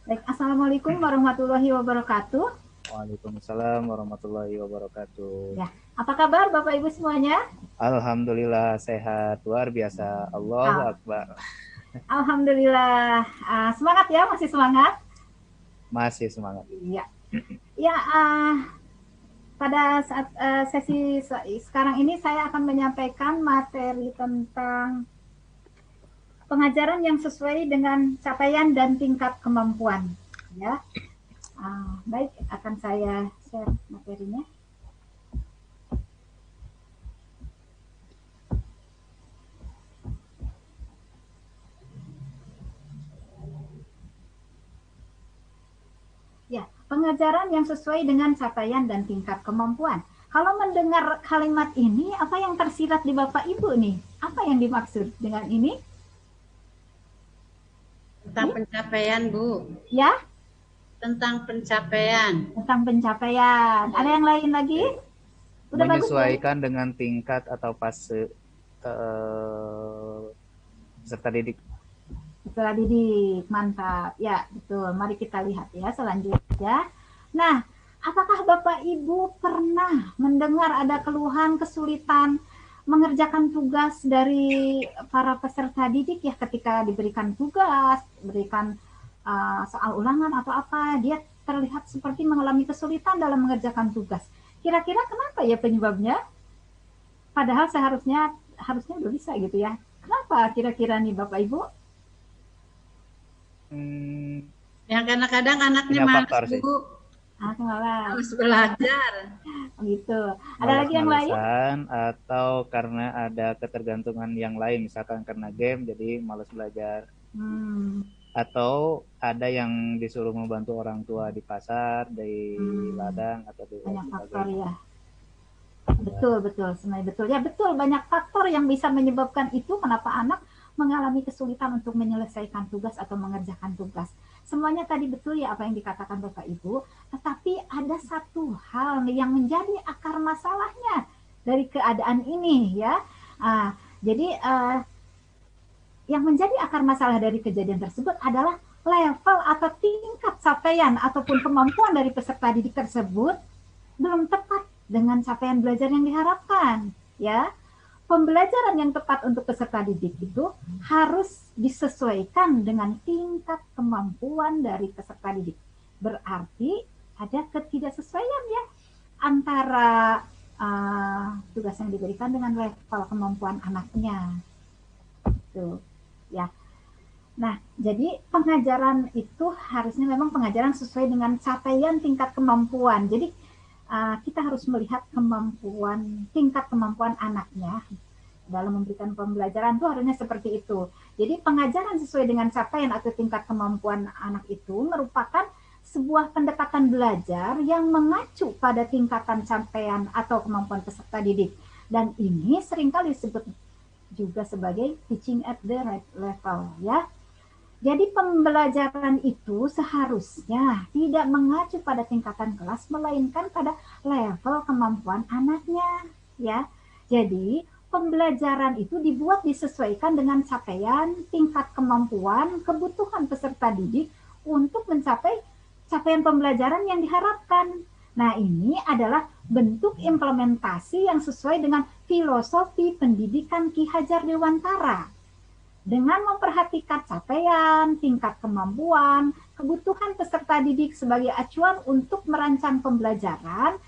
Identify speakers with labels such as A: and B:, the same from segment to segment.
A: Baik, Assalamualaikum warahmatullahi wabarakatuh.
B: Waalaikumsalam warahmatullahi wabarakatuh.
A: Ya, apa kabar Bapak Ibu semuanya?
B: Alhamdulillah sehat luar biasa. Allahu
A: Ah,
B: Akbar.
A: Alhamdulillah. Semangat ya, masih semangat?
B: Masih semangat.
A: Iya. Ya, pada saat sesi sekarang ini saya akan menyampaikan materi tentang pengajaran yang sesuai dengan capaian dan tingkat kemampuan. Ya, baik, akan saya share materinya. Ya, pengajaran yang sesuai dengan capaian dan tingkat kemampuan. Kalau mendengar kalimat ini, apa yang tersirat di Bapak Ibu nih? Apa yang dimaksud dengan ini?
C: Tentang pencapaian, Bu.
A: Ya,
C: Tentang pencapaian.
A: tentang pencapaian. Ada yang lain lagi? Udah bagus ya?
B: Menyesuaikan dengan tingkat atau fase peserta didik.
A: Setelah didik, mantap. Ya, betul. Mari kita lihat ya selanjutnya. Nah, apakah Bapak Ibu pernah mendengar ada keluhan, kesulitan mengerjakan tugas dari para peserta didik ya ketika diberikan tugas, berikan soal ulangan atau apa, dia terlihat seperti mengalami kesulitan dalam mengerjakan tugas. Kira-kira kenapa ya penyebabnya? Padahal harusnya udah bisa gitu ya. Kenapa kira-kira nih Bapak Ibu?
B: Hmm,
C: Yang kadang-kadang anaknya
B: Banyak
C: malas,
B: faktor sih.
C: Bu.
A: Malas.
C: Malas belajar.
A: Gitu. Ada lagi yang lain?
B: Malas-malesan atau karena ada ketergantungan yang lain, misalkan karena game jadi malas belajar.
A: Hmm,
B: Atau ada yang disuruh membantu orang tua di pasar, di
A: hmm,
B: ladang atau di lain
A: banyak faktor
B: sebagainya.
A: ya.
B: Ya.
A: Betul, betul, sebenarnya betul. Ya betul, banyak faktor yang bisa menyebabkan itu kenapa anak mengalami kesulitan untuk menyelesaikan tugas atau mengerjakan tugas. Semuanya tadi betul ya apa yang dikatakan Bapak Ibu, tetapi ada satu hal nih yang menjadi akar masalahnya dari keadaan ini ya. Jadi yang menjadi akar masalah dari kejadian tersebut adalah level atau tingkat capaian ataupun kemampuan dari peserta didik tersebut belum tepat dengan capaian belajar yang diharapkan. Ya, pembelajaran yang tepat untuk peserta didik itu harus disesuaikan dengan tingkat kemampuan dari peserta didik. Berarti ada ketidaksesuaian ya antara tugas yang diberikan dengan level kemampuan anaknya. Tuh, ya. Nah, jadi pengajaran itu harusnya memang pengajaran sesuai dengan capaian tingkat kemampuan. Jadi kita harus melihat kemampuan, tingkat kemampuan anaknya dalam memberikan pembelajaran itu harusnya seperti itu. Jadi pengajaran sesuai dengan capaian atau tingkat kemampuan anak itu merupakan sebuah pendekatan belajar yang mengacu pada tingkatan capaian atau kemampuan peserta didik. Dan ini seringkali disebut juga sebagai teaching at the right level ya. Jadi pembelajaran itu seharusnya tidak mengacu pada tingkatan kelas melainkan pada level kemampuan anaknya ya. Jadi pembelajaran itu dibuat disesuaikan dengan capaian, tingkat kemampuan, kebutuhan peserta didik untuk mencapai capaian pembelajaran yang diharapkan. Nah, ini adalah bentuk implementasi yang sesuai dengan filosofi pendidikan Ki Hajar Dewantara dengan memperhatikan capaian, tingkat kemampuan, kebutuhan peserta didik sebagai acuan untuk merancang pembelajaran,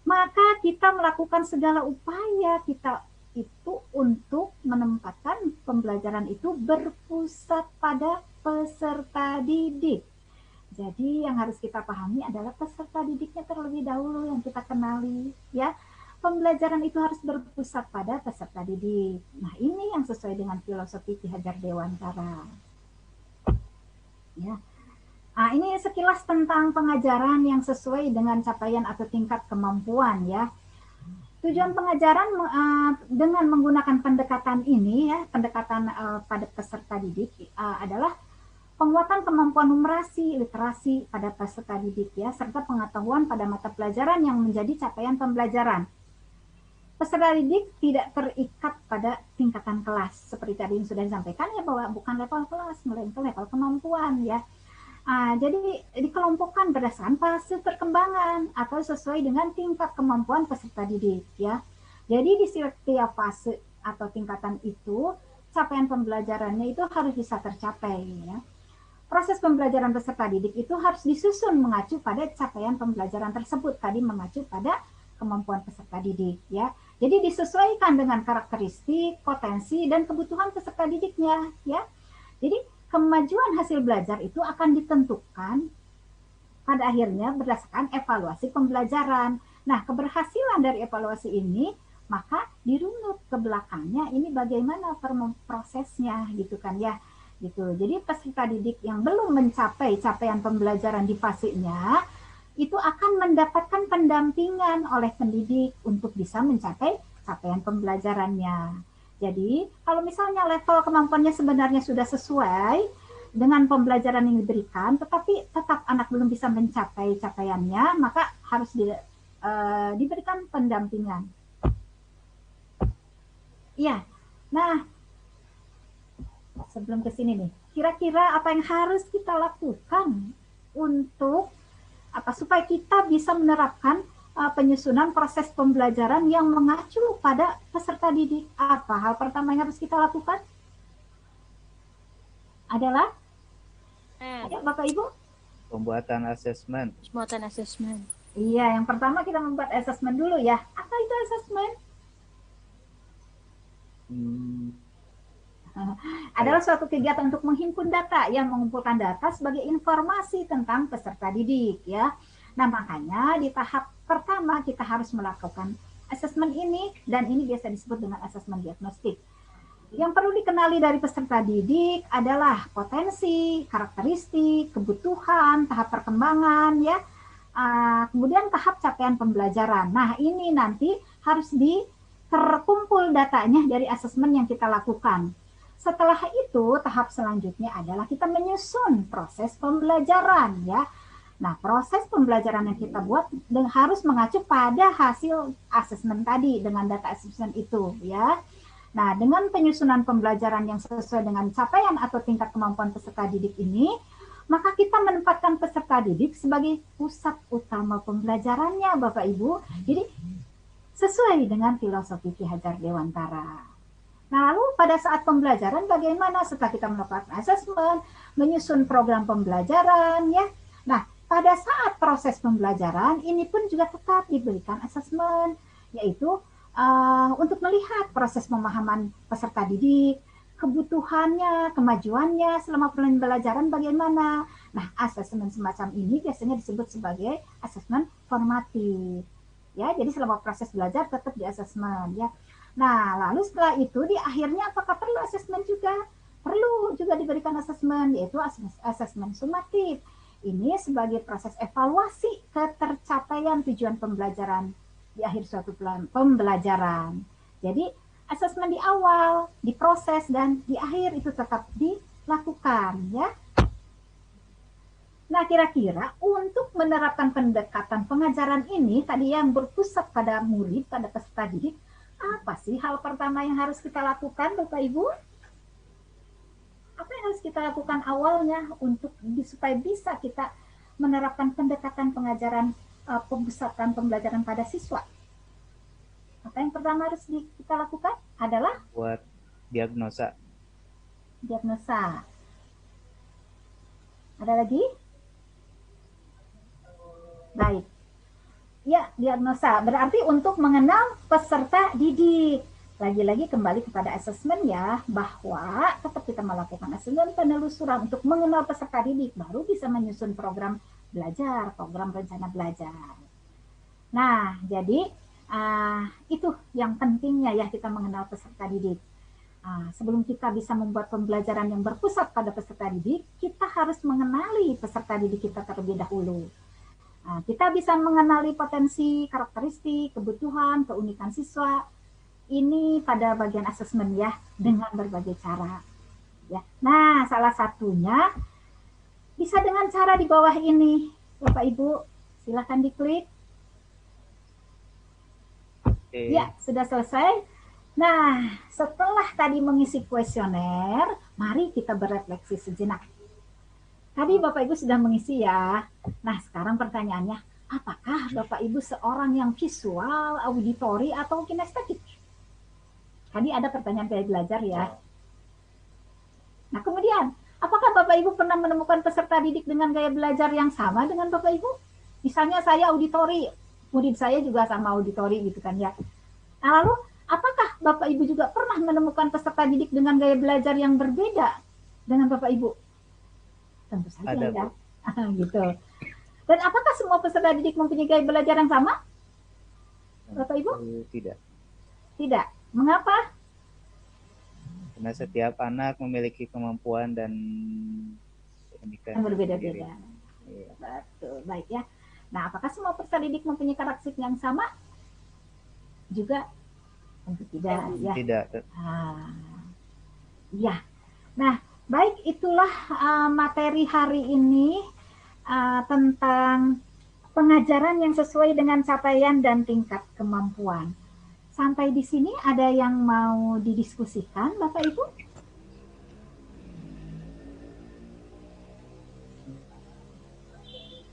A: maka kita melakukan segala upaya kita itu untuk menempatkan pembelajaran itu berpusat pada peserta didik. Jadi yang harus kita pahami adalah peserta didiknya terlebih dahulu yang kita kenali ya. Pembelajaran itu harus berpusat pada peserta didik. Nah, ini yang sesuai dengan filosofi Ki Hajar Dewantara. Ya. Nah, ini sekilas tentang pengajaran yang sesuai dengan capaian atau tingkat kemampuan ya. Tujuan pengajaran dengan menggunakan pendekatan ini ya, pendekatan pada peserta didik adalah penguatan kemampuan numerasi, literasi pada peserta didik ya, serta pengetahuan pada mata pelajaran yang menjadi capaian pembelajaran. Peserta didik tidak terikat pada tingkatan kelas seperti tadi yang sudah disampaikan ya, bahwa bukan level kelas melainkan level kemampuan ya. Jadi dikelompokkan berdasarkan fase perkembangan atau sesuai dengan tingkat kemampuan peserta didik ya. Jadi di setiap fase atau tingkatan itu capaian pembelajarannya itu harus bisa tercapai ya. Proses pembelajaran peserta didik itu harus disusun mengacu pada capaian pembelajaran tersebut, tadi mengacu pada kemampuan peserta didik ya. Jadi disesuaikan dengan karakteristik, potensi dan kebutuhan peserta didiknya ya. Jadi kemajuan hasil belajar itu akan ditentukan pada akhirnya berdasarkan evaluasi pembelajaran. Nah, keberhasilan dari evaluasi ini maka dirunut ke belakangnya ini bagaimana prosesnya gitu kan ya. Gitu. Jadi peserta didik yang belum mencapai capaian pembelajaran di fasenya itu akan mendapatkan pendampingan oleh pendidik untuk bisa mencapai capaian pembelajarannya. Jadi, kalau misalnya level kemampuannya sebenarnya sudah sesuai dengan pembelajaran yang diberikan, tetapi tetap anak belum bisa mencapai capaiannya, maka harus diberikan pendampingan. Iya. Nah, sebelum ke sini nih, kira-kira apa yang harus kita lakukan untuk supaya kita bisa menerapkan penyusunan proses pembelajaran yang mengacu pada peserta didik? Apa hal pertama yang harus kita lakukan? Adalah, ayo Bapak Ibu.
B: Pembuatan asesmen.
A: Iya, yang pertama kita membuat asesmen dulu ya. Apa itu asesmen? Adalah suatu kegiatan untuk menghimpun data yang mengumpulkan data sebagai informasi tentang peserta didik ya. Nah, makanya di tahap pertama kita harus melakukan asesmen ini, dan ini biasa disebut dengan asesmen diagnostik. Yang perlu dikenali dari peserta didik adalah potensi, karakteristik, kebutuhan, tahap perkembangan ya. Kemudian tahap capaian pembelajaran. Nah, ini nanti harus terkumpul datanya dari asesmen yang kita lakukan. Setelah itu, tahap selanjutnya adalah kita menyusun proses pembelajaran ya. Nah, proses pembelajaran yang kita buat harus mengacu pada hasil asesmen tadi dengan data asesmen itu ya. Nah, dengan penyusunan pembelajaran yang sesuai dengan capaian atau tingkat kemampuan peserta didik ini, maka kita menempatkan peserta didik sebagai pusat utama pembelajarannya, Bapak Ibu. Jadi, sesuai dengan filosofi Ki Hajar Dewantara. Nah, lalu pada saat pembelajaran bagaimana setelah kita melakukan asesmen, menyusun program pembelajaran ya. Nah, pada saat proses pembelajaran ini pun juga tetap diberikan asesmen, yaitu untuk melihat proses pemahaman peserta didik, kebutuhannya, kemajuannya selama pembelajaran bagaimana. Nah, asesmen semacam ini biasanya disebut sebagai asesmen formatif. Ya, jadi selama proses belajar tetap di asesmen ya. Nah, lalu setelah itu di akhirnya apakah perlu asesmen juga? Perlu juga diberikan asesmen, yaitu asesmen sumatif. Ini sebagai proses evaluasi ketercapaian tujuan pembelajaran di akhir suatu pembelajaran. Jadi, asesmen di awal, di proses, dan di akhir itu tetap dilakukan ya. Nah, kira-kira untuk menerapkan pendekatan pengajaran ini tadi yang berpusat pada murid, pada peserta didik, apa sih hal pertama yang harus kita lakukan, Bapak Ibu? Apa yang harus kita lakukan awalnya untuk supaya bisa kita menerapkan pendekatan pengajaran pembesatan pembelajaran pada siswa? Apa yang pertama harus kita lakukan adalah
B: buat diagnosa.
A: Diagnosa. Ada lagi? Baik. Ya, diagnosa berarti untuk mengenal peserta didik. Lagi-lagi kembali kepada asesmen ya, bahwa tetap kita melakukan asesmen penelusuran untuk mengenal peserta didik, baru bisa menyusun program belajar, program rencana belajar. Nah, jadi itu yang pentingnya ya, kita mengenal peserta didik. Sebelum kita bisa membuat pembelajaran yang berpusat pada peserta didik, kita harus mengenali peserta didik kita terlebih dahulu. Kita bisa mengenali potensi, karakteristik, kebutuhan, keunikan siswa. Ini pada bagian asesmen ya, dengan berbagai cara. Ya. Nah, salah satunya bisa dengan cara di bawah ini. Bapak Ibu, silakan diklik. Ya, sudah selesai. Nah, setelah tadi mengisi kuesioner, mari kita berefleksi sejenak. Tadi Bapak Ibu sudah mengisi ya. Nah, sekarang pertanyaannya, apakah Bapak Ibu seorang yang visual, auditori, atau kinestetik? Tadi ada pertanyaan gaya belajar ya. Nah, kemudian, apakah Bapak Ibu pernah menemukan peserta didik dengan gaya belajar yang sama dengan Bapak Ibu? Misalnya saya auditori, murid saya juga sama auditori gitu kan ya. Nah, lalu apakah Bapak Ibu juga pernah menemukan peserta didik dengan gaya belajar yang berbeda dengan Bapak Ibu? Tentu saja
B: Ada,
A: ya.
B: Bu.
A: Gitu. Dan apakah semua peserta didik mempunyai gaya belajar yang sama? Bapak Ibu?
B: Tidak.
A: Tidak. Mengapa?
B: Karena setiap anak memiliki kemampuan dan
A: Yang berbeda-beda.
B: Iya.
A: Betul. Baik ya. Nah, apakah semua peserta didik mempunyai karakteristik yang sama? Juga tentu tidak ya.
B: Tidak.
A: Ya. Nah, baik itulah materi hari ini tentang pengajaran yang sesuai dengan capaian dan tingkat kemampuan. Sampai di sini ada yang mau didiskusikan, Bapak Ibu?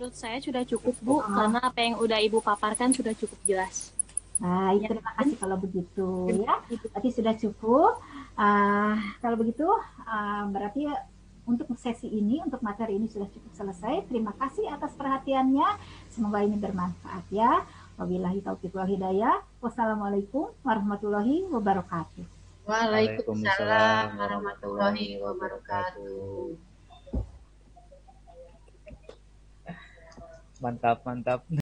D: Menurut saya sudah cukup, Bu, karena apa yang udah Ibu paparkan sudah cukup jelas.
A: Baik, terima kasih kalau begitu ya. Berarti sudah cukup. Kalau begitu, berarti untuk sesi ini, untuk materi ini sudah cukup selesai. Terima kasih atas perhatiannya. Semoga ini bermanfaat ya. Wabillahi taufiq wal hidayah. Wassalamualaikum warahmatullahi wabarakatuh.
C: Waalaikumsalam warahmatullahi wabarakatuh.
B: Mantap, mantap.